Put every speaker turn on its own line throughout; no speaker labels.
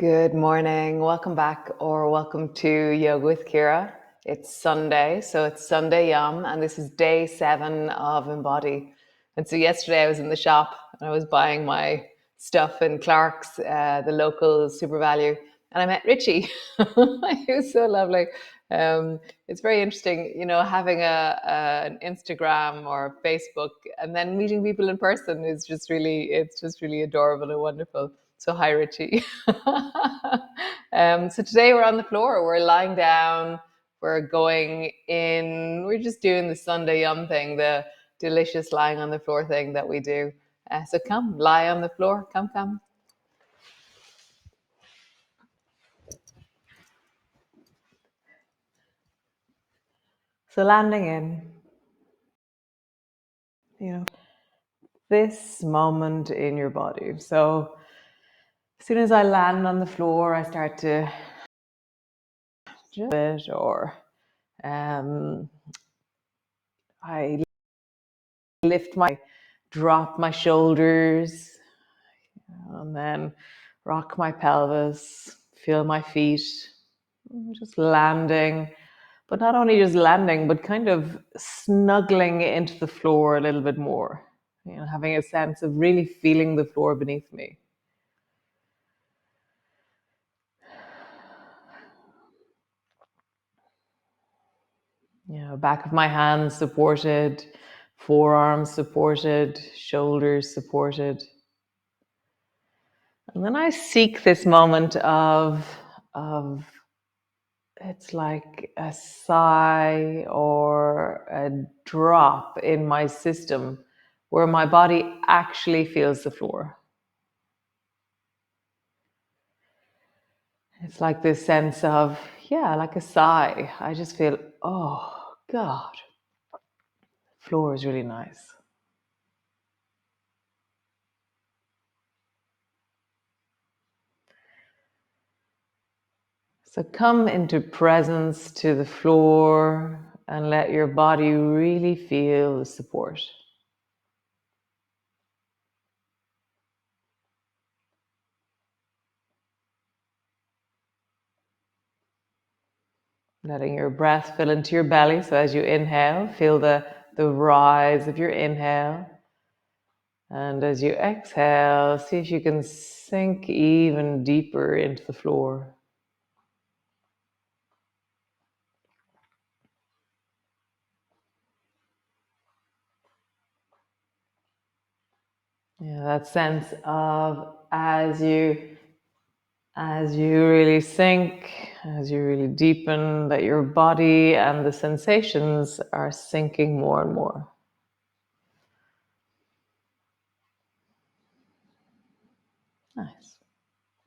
Good morning. Welcome back or welcome to Yoga with Ciara. It's Sunday, so it's Sunday Yum, and this is day 7 of Embody. And so yesterday I was in the shop and I was buying my stuff in Clark's, the local Super Value, and I met Richie. He was so lovely. It's very interesting, having an Instagram or Facebook and then meeting people in person it's just really adorable and wonderful. So hi, Richie. So today we're on the floor. We're lying down. We're just doing the Sunday Yum thing, the delicious lying on the floor thing that we do. So come, lie on the floor. Come. So landing in, this moment in your body. So as soon as I land on the floor, I start to it, or I drop my shoulders, and then rock my pelvis, feel my feet, just landing. But not only just landing, but kind of snuggling into the floor a little bit more. Having a sense of really feeling the floor beneath me. Back of my hands supported, forearms supported, shoulders supported. And then I seek this moment of it's like a sigh or a drop in my system where my body actually feels the floor. It's like this sense of, like a sigh. I just feel, oh God, floor is really nice. So come into presence to the floor and let your body really feel the support. Letting your breath fill into your belly. So as you inhale, feel the rise of your inhale. And as you exhale, see if you can sink even deeper into the floor. That sense of as you really sink, as you really deepen, that your body and the sensations are sinking more and more. Nice.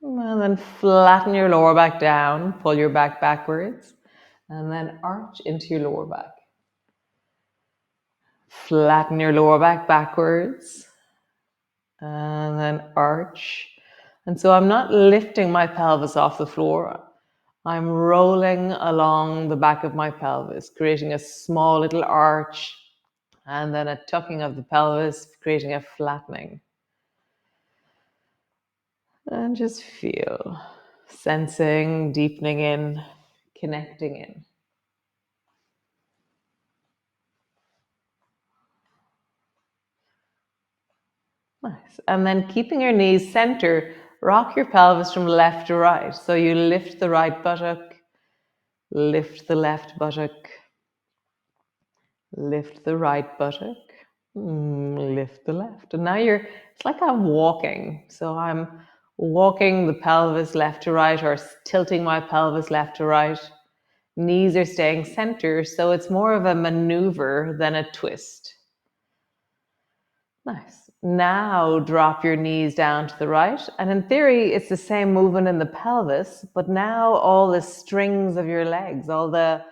And then flatten your lower back down, pull your back backwards, and then arch into your lower back. Flatten your lower back backwards, and then arch. And so I'm not lifting my pelvis off the floor. I'm rolling along the back of my pelvis, creating a small little arch, and then a tucking of the pelvis, creating a flattening. And just feel, sensing, deepening in, connecting in. Nice. And then keeping your knees center, rock your pelvis from left to right. So you lift the right buttock, lift the left buttock, lift the right buttock, lift the left. And now it's like I'm walking. So I'm walking the pelvis left to right, or tilting my pelvis left to right. Knees are staying center, so it's more of a maneuver than a twist. Nice. Now drop your knees down to the right. And in theory, it's the same movement in the pelvis, but now all the strings of your legs, all the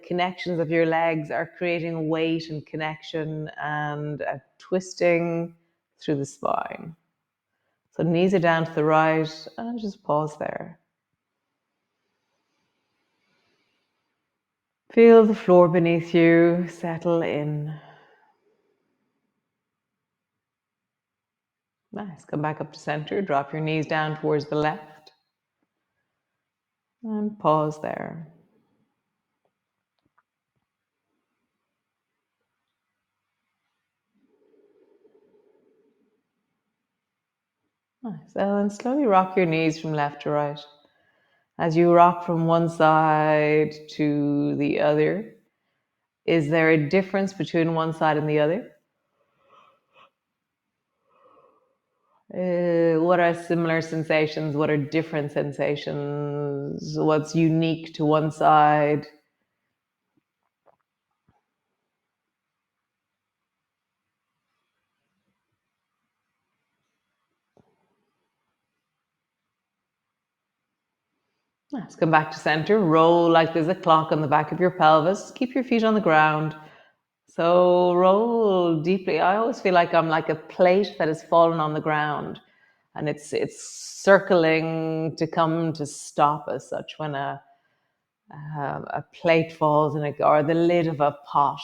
connections of your legs are creating weight and connection and a twisting through the spine. So knees are down to the right, and just pause there. Feel the floor beneath you settle in. Nice. Come back up to center. Drop your knees down towards the left. And pause there. Nice. And then slowly rock your knees from left to right. As you rock from one side to the other, is there a difference between one side and the other? What are similar sensations? What are different sensations? What's unique to one side? Let's come back to center. Roll like there's a clock on the back of your pelvis. Keep your feet on the ground. So roll deeply. I always feel like I'm like a plate that has fallen on the ground, and it's circling to come to stop as such when a plate falls in or the lid of a pot.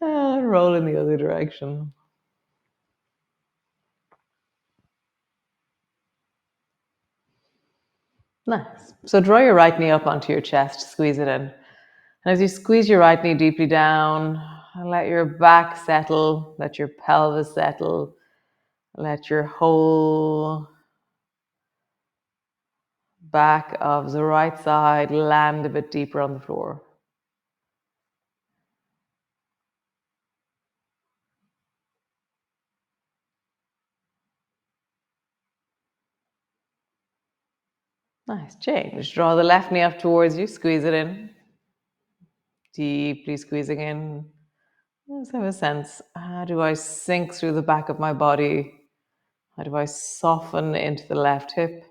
Roll in the other direction. Nice. So draw your right knee up onto your chest, squeeze it in. And as you squeeze your right knee deeply down, let your back settle, let your pelvis settle, let your whole back of the right side land a bit deeper on the floor. Nice. Change. Draw the left knee up towards you, squeeze it in. Deeply squeezing in. Let's have a sense. How do I sink through the back of my body? How do I soften into the left hip?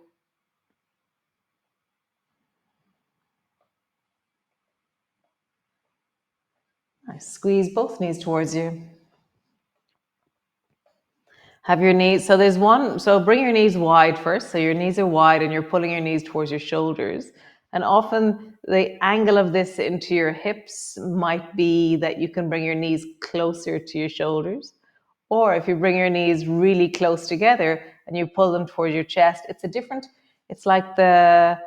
Nice. Squeeze both knees towards you. Have your knees, so there's one, so bring your knees wide first. So your knees are wide and you're pulling your knees towards your shoulders. And often the angle of this into your hips might be that you can bring your knees closer to your shoulders. Or if you bring your knees really close together and you pull them towards your chest, it's like the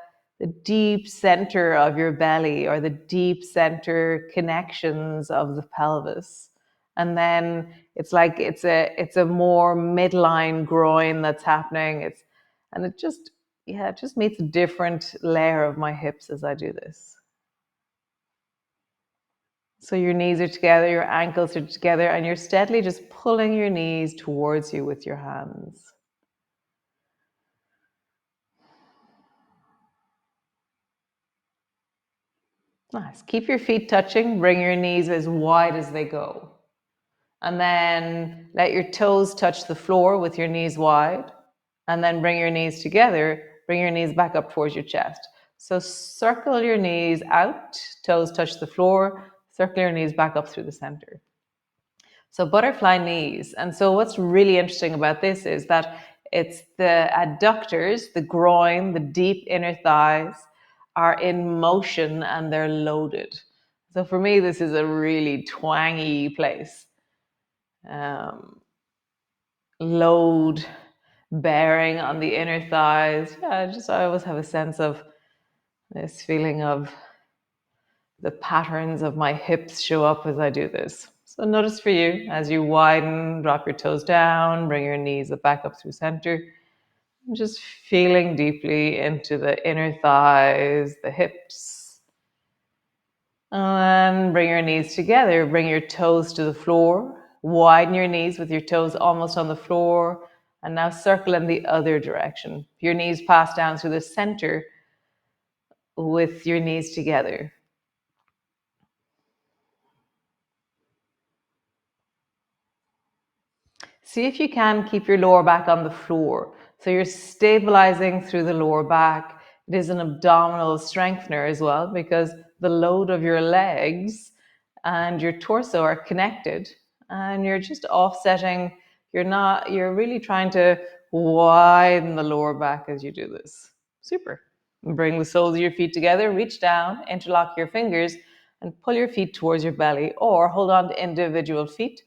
deep center of your belly or the deep center connections of the pelvis. And then it's like it's a more midline groin that's happening. And it just, yeah, it just meets a different layer of my hips as I do this. So your knees are together, your ankles are together, and you're steadily just pulling your knees towards you with your hands. Nice. Keep your feet touching. Bring your knees as wide as they go. And then let your toes touch the floor with your knees wide. And then bring your knees together. Bring your knees back up towards your chest. So circle your knees out, toes touch the floor, circle your knees back up through the center. So butterfly knees. And so what's really interesting about this is that it's the adductors, the groin, the deep inner thighs are in motion and they're loaded. So for me, this is a really twangy place. Load bearing on the inner thighs. Yeah, I always have a sense of this feeling of the patterns of my hips show up as I do this. So notice for you, as you widen, drop your toes down, bring your knees back up through center. Just feeling deeply into the inner thighs, the hips. And bring your knees together. Bring your toes to the floor. Widen your knees with your toes almost on the floor. And now circle in the other direction. Your knees pass down through the center with your knees together. See if you can keep your lower back on the floor. So you're stabilizing through the lower back. It is an abdominal strengthener as well because the load of your legs and your torso are connected and you're just offsetting. You're really trying to widen the lower back as you do this. Super. Bring the soles of your feet together, reach down, interlock your fingers and pull your feet towards your belly or hold on to individual feet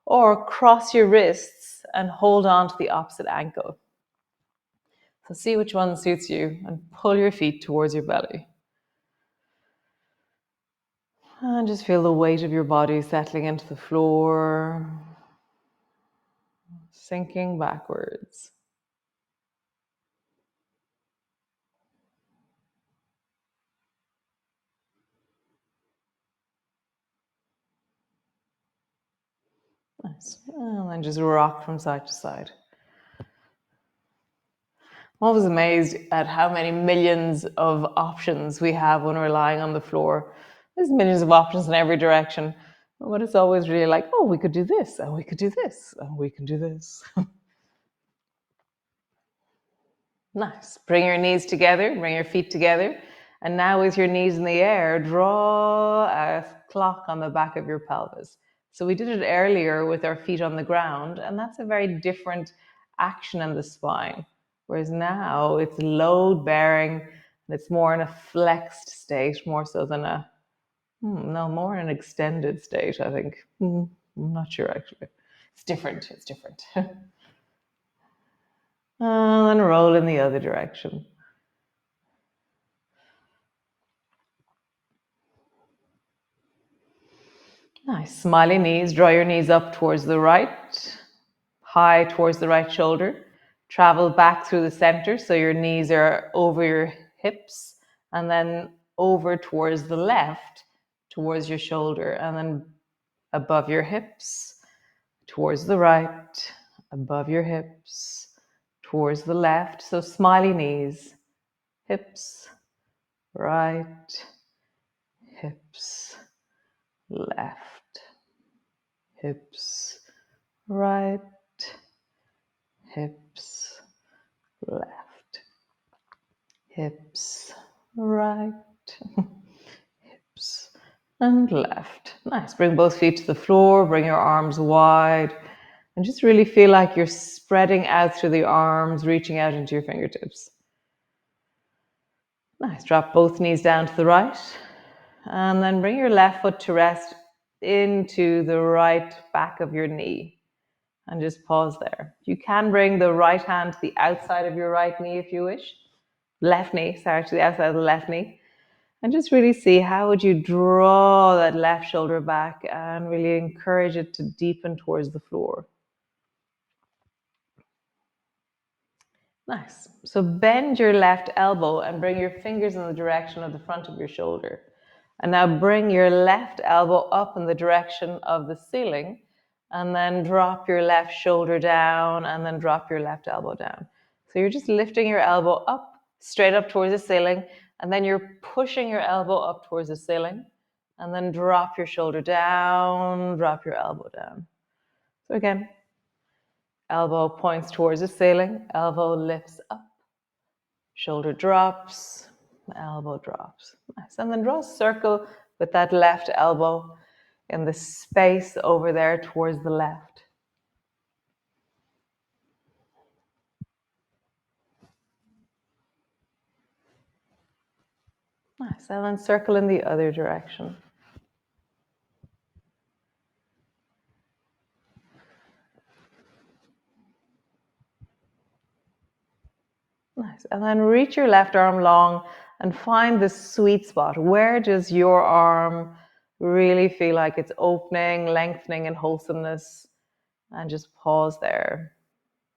or cross your wrists and hold on to the opposite ankle. So see which one suits you and pull your feet towards your belly. And just feel the weight of your body settling into the floor, sinking backwards. Nice. And then just rock from side to side. I'm always amazed at how many millions of options we have when we're lying on the floor. There's millions of options in every direction. But it's always really like, oh, we could do this, and we could do this, and we can do this. Nice. Bring your knees together, bring your feet together. And now with your knees in the air, draw a clock on the back of your pelvis. So we did it earlier with our feet on the ground, and that's a very different action in the spine. Whereas now it's load bearing and it's more in a flexed state, more so than more in an extended state, I think. I'm not sure actually. It's different. It's different. And then roll in the other direction. Nice. Smiley knees. Draw your knees up towards the right, high towards the right shoulder. Travel back through the center so your knees are over your hips, and then over towards the left, towards your shoulder, and then above your hips, towards the right, above your hips, towards the left. So smiley knees, hips, right, hips, left, hips, right, hips, left, hips, right, hips, and left. Nice. Bring both feet to the floor, bring your arms wide, and just really feel like you're spreading out through the arms, reaching out into your fingertips. Nice. Drop both knees down to the right, and then bring your left foot to rest into the right back of your knee. And just pause there. You can bring the right hand to the outside of your right knee if you wish. Left knee, sorry, to the outside of the left knee. And just really see how would you draw that left shoulder back and really encourage it to deepen towards the floor. Nice. So bend your left elbow and bring your fingers in the direction of the front of your shoulder. And now bring your left elbow up in the direction of the ceiling, and then drop your left shoulder down, and then drop your left elbow down. So you're just lifting your elbow up, straight up towards the ceiling, and then you're pushing your elbow up towards the ceiling, and then drop your shoulder down, drop your elbow down. So again, elbow points towards the ceiling, elbow lifts up, shoulder drops, elbow drops. Nice. And then draw a circle with that left elbow in the space over there towards the left. Nice. And then circle in the other direction. Nice. And then reach your left arm long and find the sweet spot. Where does your arm really feel like it's opening, lengthening, and wholesomeness? And just pause there.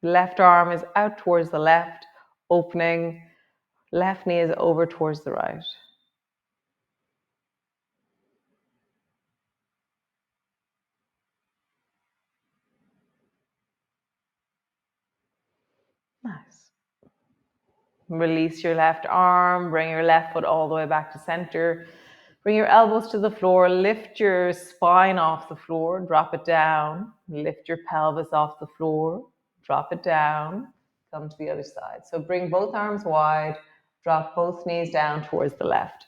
Left arm is out towards the left, opening. Left knee is over towards the right. Nice. Release your left arm, bring your left foot all the way back to center. Bring your elbows to the floor, lift your spine off the floor, drop it down. Lift your pelvis off the floor, drop it down. Come to the other side. So bring both arms wide, drop both knees down towards the left.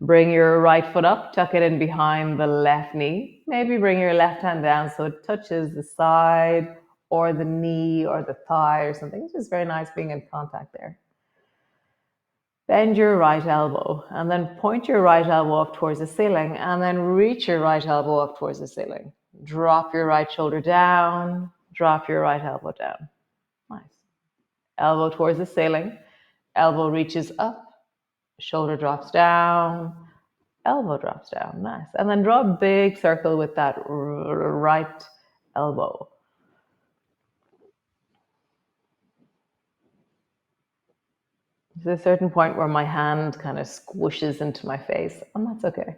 Bring your right foot up, tuck it in behind the left knee. Maybe bring your left hand down so it touches the side or the knee or the thigh or something. It's just very nice being in contact there. Bend your right elbow and then point your right elbow up towards the ceiling and then reach your right elbow up towards the ceiling. Drop your right shoulder down, drop your right elbow down. Nice. elbow towards the ceiling, elbow reaches up, shoulder drops down, elbow drops down. Nice. And then draw a big circle with that right elbow. There's a certain point where my hand kind of squishes into my face, and that's okay.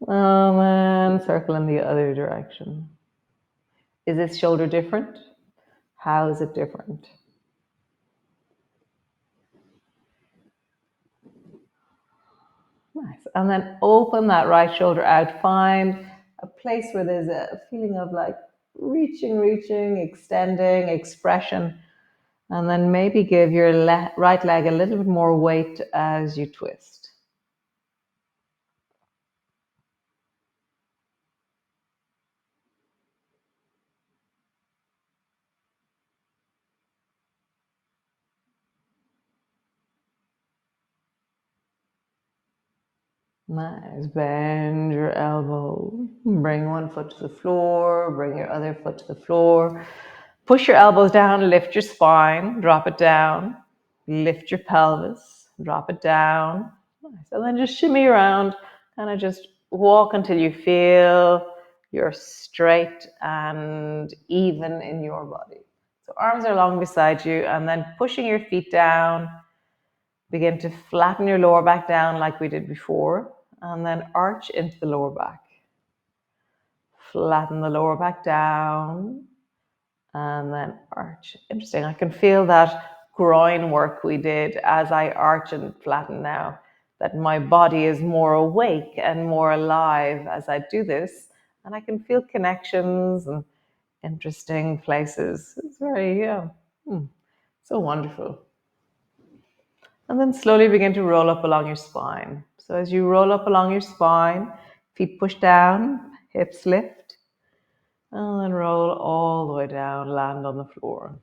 And circle in the other direction. Is this shoulder different? How is it different? Nice. And then open that right shoulder out. Find a place where there's a feeling of like reaching, extending, expression. And then maybe give your right leg a little bit more weight as you twist. Nice. Bend your elbow. Bring one foot to the floor. Bring your other foot to the floor. Push your elbows down. Lift your spine. Drop it down. Lift your pelvis. Drop it down. Nice. And then just shimmy around. Kind of just walk until you feel you're straight and even in your body. So arms are long beside you, and then pushing your feet down. Begin to flatten your lower back down like we did before, and then arch into the lower back. Flatten the lower back down, and then arch. Interesting. I can feel that groin work we did as I arch and flatten now, that my body is more awake and more alive as I do this, and I can feel connections and interesting places. It's very, so wonderful. And then slowly begin to roll up along your spine. So as you roll up along your spine, feet push down, hips lift, and then roll all the way down, land on the floor.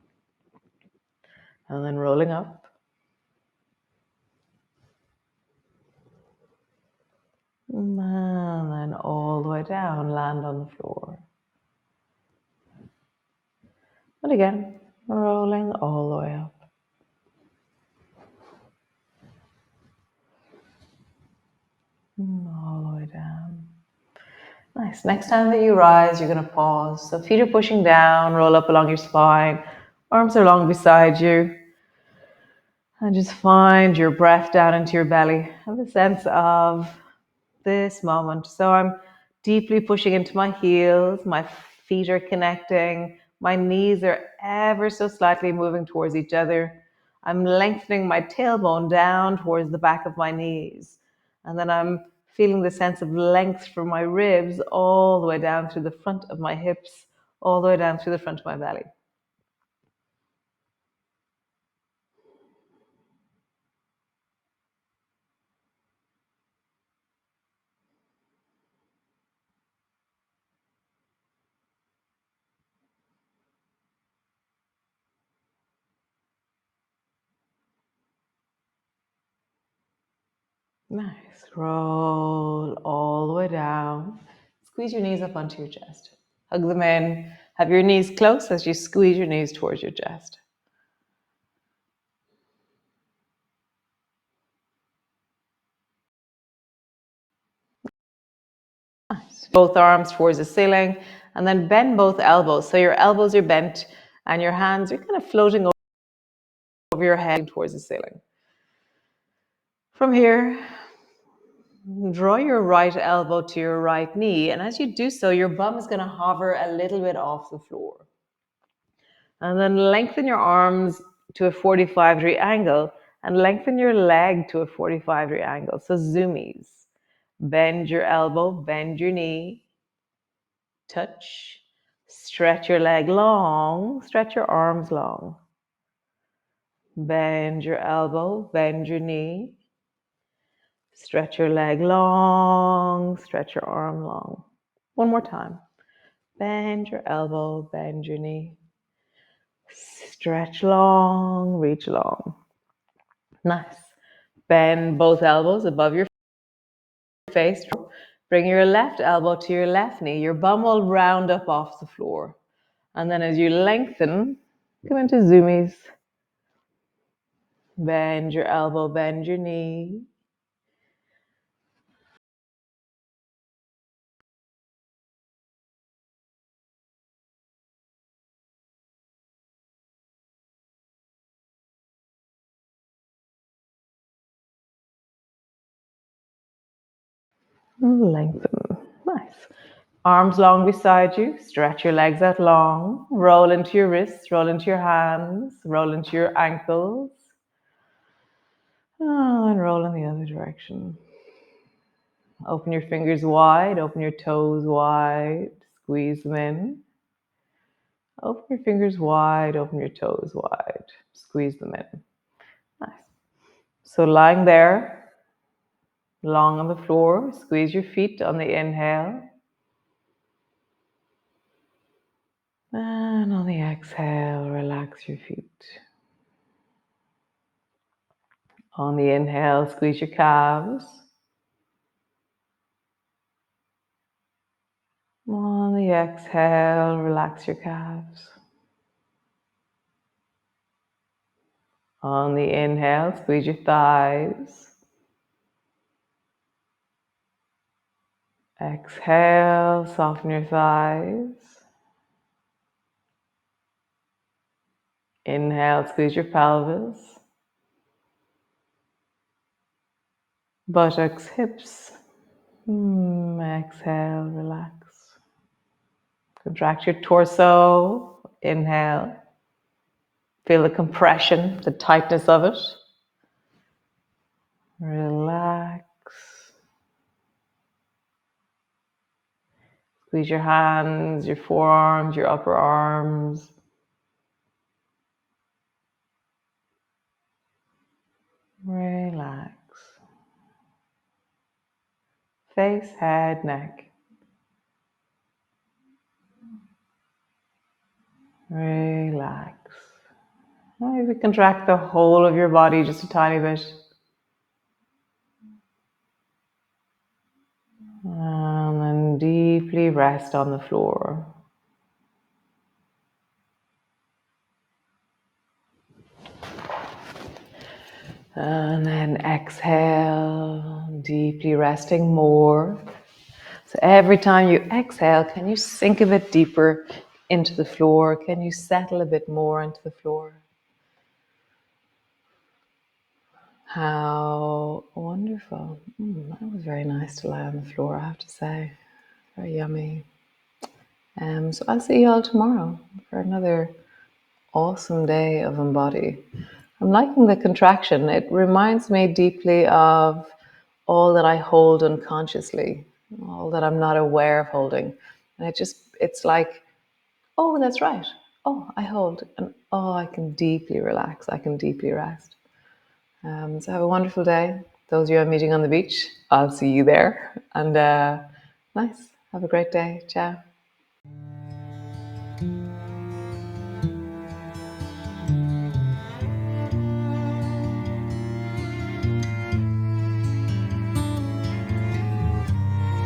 And then rolling up. And then all the way down, land on the floor. And again, rolling all the way up. And all the way down. Nice. Next time that you rise, you're going to pause. So feet are pushing down, roll up along your spine. Arms are long beside you. And just find your breath down into your belly. Have a sense of this moment. So I'm deeply pushing into my heels. My feet are connecting. My knees are ever so slightly moving towards each other. I'm lengthening my tailbone down towards the back of my knees. And then I'm feeling the sense of length from my ribs all the way down through the front of my hips, all the way down through the front of my belly. Nice. Roll all the way down. Squeeze your knees up onto your chest. Hug them in. Have your knees close as you squeeze your knees towards your chest. Nice. Both arms towards the ceiling, and then bend both elbows. So your elbows are bent and your hands are kind of floating over your head towards the ceiling. From here, draw your right elbow to your right knee, and as you do so, your bum is going to hover a little bit off the floor. And then lengthen your arms to a 45-degree angle and lengthen your leg to a 45-degree angle. So zoomies. Bend your elbow, bend your knee, touch, stretch your leg long, stretch your arms long. Bend your elbow, bend your knee, stretch your leg long, stretch your arm long. One more time. Bend your elbow, bend your knee, stretch long, reach long. Nice. Bend both elbows above your face. Bring your left elbow to your left knee. Your bum will round up off the floor. And then as you lengthen, Come into zoomies. Bend your elbow, bend your knee. Lengthen. Nice. Arms long beside you. Stretch your legs out long. Roll into your wrists, roll into your hands, roll into your ankles. Oh, and roll in the other direction. Open your fingers wide, open your toes wide, squeeze them in. Open your fingers wide, open your toes wide, squeeze them in. Nice. So lying there, long on the floor, squeeze your feet on the inhale. And on the exhale, relax your feet. On the inhale, squeeze your calves. On the exhale, relax your calves. On the inhale, squeeze your thighs. Exhale, soften your thighs. Inhale, squeeze your pelvis. Buttocks, hips. Exhale, relax. Contract your torso. Inhale. Feel the compression, the tightness of it. Relax. Squeeze your hands, your forearms, your upper arms. Relax. Face, head, neck. Relax. Maybe contract the whole of your body just a tiny bit. And then deeply rest on the floor. And then exhale, deeply resting more. So every time you exhale, can you sink a bit deeper into the floor? Can you settle a bit more into the floor? How wonderful. That was very nice to lie on the floor, I have to say. Very yummy. So I'll see you all tomorrow for another awesome day of Embody. I'm liking the contraction. It reminds me deeply of all that I hold unconsciously, all that I'm not aware of holding. And it's like, oh, that's right. Oh, I hold. And oh, I can deeply relax. I can deeply rest. So have a wonderful day. Those of you I'm meeting on the beach, I'll see you there. And nice. Have a great day. Ciao.